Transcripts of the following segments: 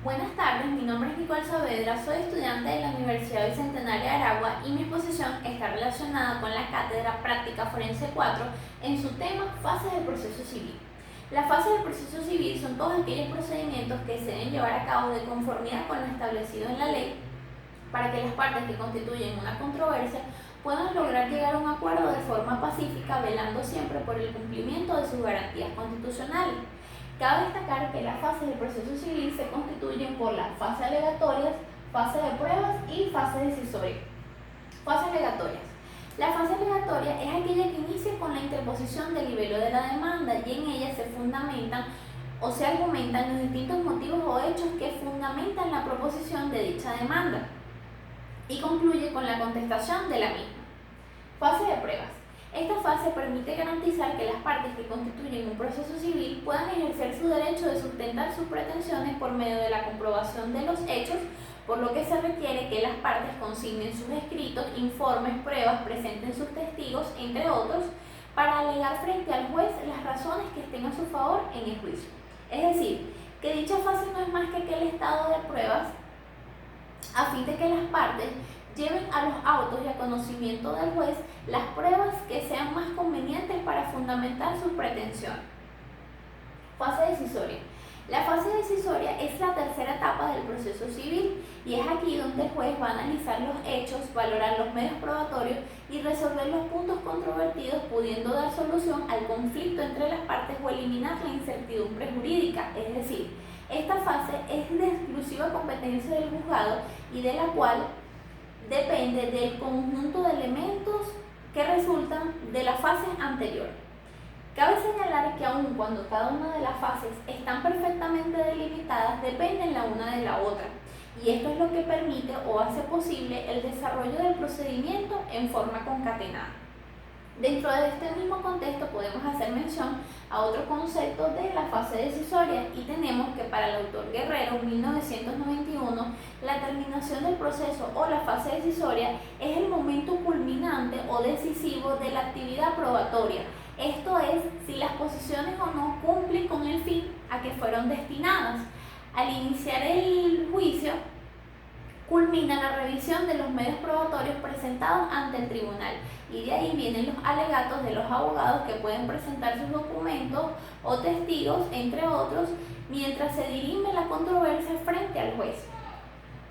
Buenas tardes, mi nombre es Nicole Saavedra, soy estudiante de la Universidad Bicentenaria de Aragua y mi exposición está relacionada con la Cátedra Práctica Forense 4 en su tema Fases del Proceso Civil. Las fases del proceso civil son todos aquellos procedimientos que se deben llevar a cabo de conformidad con lo establecido en la ley para que las partes que constituyen una controversia puedan lograr llegar a un acuerdo de forma pacífica, velando siempre por el cumplimiento de sus garantías constitucionales. Cabe destacar que las fases del proceso civil se constituyen por las fases alegatorias, fase de pruebas y fase decisoria. Fases alegatorias. La fase alegatoria es aquella que inicia con la interposición del libelo de la demanda y en ella se fundamentan o se argumentan los distintos motivos o hechos que fundamentan la proposición de dicha demanda y concluye con la contestación de la misma. Fase de pruebas. Esta fase permite garantizar que las partes que constituyen un proceso civil puedan ejercer su derecho de sustentar sus pretensiones por medio de la comprobación de los hechos, por lo que se requiere que las partes consignen sus escritos, informes, pruebas, presenten sus testigos, entre otros, para alegar frente al juez las razones que estén a su favor en el juicio. Es decir, que dicha fase no es más que aquel estado de pruebas a fin de que las partes lleven a los autos y a conocimiento del juez las pruebas que sean más convenientes para fundamentar sus pretensiones. Fase decisoria. La fase decisoria es la tercera etapa del proceso civil y es aquí donde el juez va a analizar los hechos, valorar los medios probatorios y resolver los puntos controvertidos, pudiendo dar solución al conflicto entre las partes o eliminar la incertidumbre jurídica. Es decir, esta fase es de exclusiva competencia del juzgado y de la cual depende del conjunto de elementos que resultan de la fase anterior. Cabe señalar que aun cuando cada una de las fases están perfectamente delimitadas, dependen la una de la otra, y esto es lo que permite o hace posible el desarrollo del procedimiento en forma concatenada. Dentro de este mismo contexto podemos hacer mención a otro concepto de la fase decisoria y tenemos que para el autor Guerrero, 1991, la terminación del proceso o la fase decisoria es el momento culminante o decisivo de la actividad probatoria. Esto es, si las posiciones o no cumplen con el fin a que fueron destinadas. Al iniciar el juicio, culmina la revisión de los medios probatorios presentados ante el tribunal y de ahí vienen los alegatos de los abogados que pueden presentar sus documentos o testigos, entre otros, mientras se dirime la controversia frente al juez.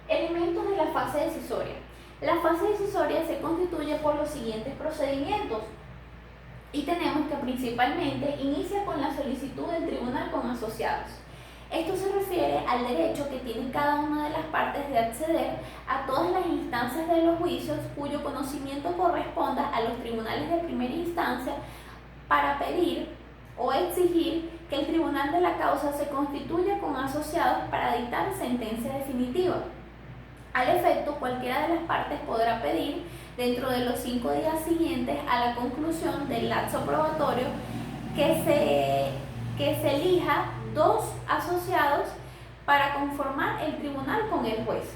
Elementos de la fase decisoria. La fase decisoria se constituye por los siguientes procedimientos y tenemos que principalmente inicia con la solicitud del tribunal con asociados. Esto se refiere al derecho que tiene cada una de las partes de acceder a todas las instancias de los juicios cuyo conocimiento corresponda a los tribunales de primera instancia para pedir o exigir que el tribunal de la causa se constituya con asociados para dictar sentencia definitiva. Al efecto, cualquiera de las partes podrá pedir dentro de los 5 días siguientes a la conclusión del lapso probatorio que se elija 2 asociados para conformar el tribunal con el juez.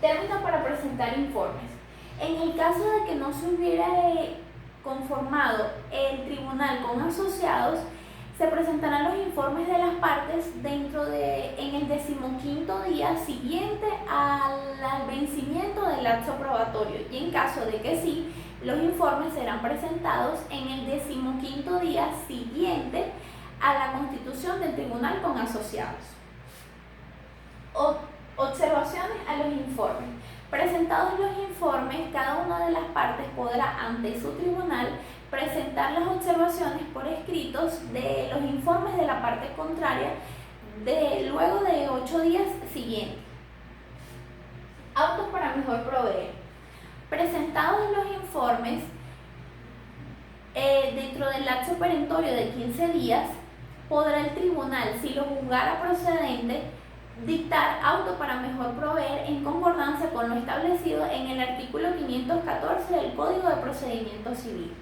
Término para presentar informes. En el caso de que no se hubiera conformado el tribunal con asociados, se presentarán los informes de las partes en el 15º día siguiente al vencimiento del lapso probatorio y en caso de que sí, los informes serán presentados en el 15º día siguiente a la constitución del tribunal con asociados. Observaciones a los informes. Presentados los informes, cada una de las partes podrá ante su tribunal presentar las observaciones por escritos de los informes de la parte contraria luego de 8 días siguientes. Autos para mejor proveer. Presentados los informes dentro del lapso perentorio de 15 días, podrá el tribunal, si lo juzgara procedente, dictar auto para mejor proveer en concordancia con lo establecido en el artículo 514 del Código de Procedimiento Civil.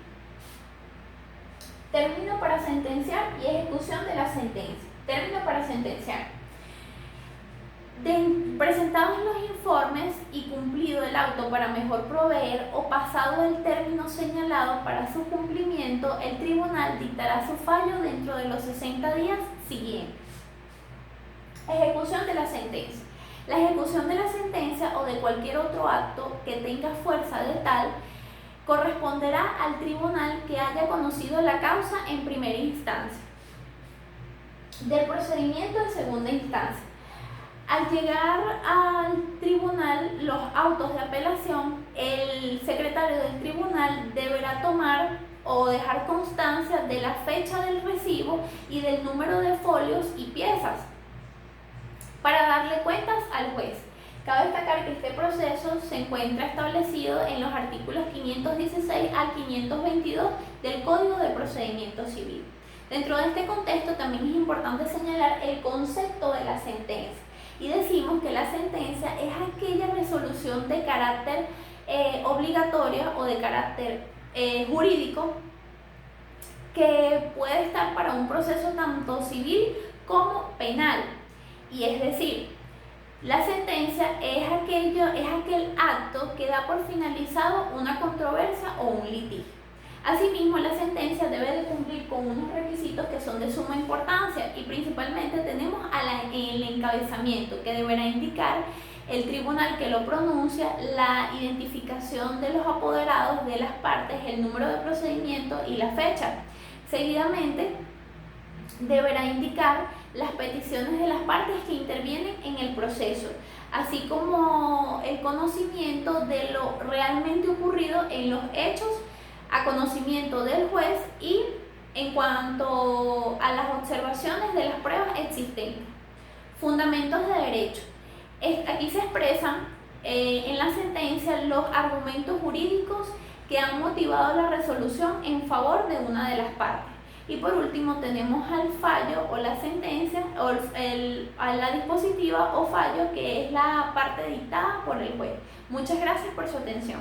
Término para sentenciar y ejecución de la sentencia. Término para sentenciar. Presentados los informes y cumplido el auto para mejor proveer o pasado el término señalado para su cumplimiento, el tribunal dictará su fallo dentro de los 60 días siguientes. Ejecución de la sentencia. La ejecución de la sentencia o de cualquier otro acto que tenga fuerza de tal corresponderá al tribunal que haya conocido la causa en primera instancia del procedimiento en segunda instancia. Al llegar al tribunal los autos de apelación, el secretario del tribunal deberá tomar o dejar constancia de la fecha del recibo y del número de folios y piezas para darle cuentas al juez. Cabe destacar que este proceso se encuentra establecido en los artículos 516 al 522 del Código de Procedimiento Civil. Dentro de este contexto también es importante señalar el concepto de la sentencia. Y decimos que la sentencia es aquella resolución de carácter obligatoria o de carácter jurídico que puede estar para un proceso tanto civil como penal. Y es decir, la sentencia es aquel acto que da por finalizado una controversia o un litigio. Asimismo, la sentencia debe de cumplir con unos requisitos que son de suma importancia y principalmente tenemos el encabezamiento que deberá indicar el tribunal que lo pronuncia, la identificación de los apoderados de las partes, el número de procedimiento y la fecha. Seguidamente, deberá indicar las peticiones de las partes que intervienen en el proceso, así como el conocimiento de lo realmente ocurrido en los hechos a conocimiento del juez y en cuanto a las observaciones de las pruebas existentes. Fundamentos de derecho. Aquí se expresan en la sentencia los argumentos jurídicos que han motivado la resolución en favor de una de las partes. Y por último tenemos al fallo o la sentencia o a la dispositiva o fallo, que es la parte dictada por el juez. Muchas gracias por su atención.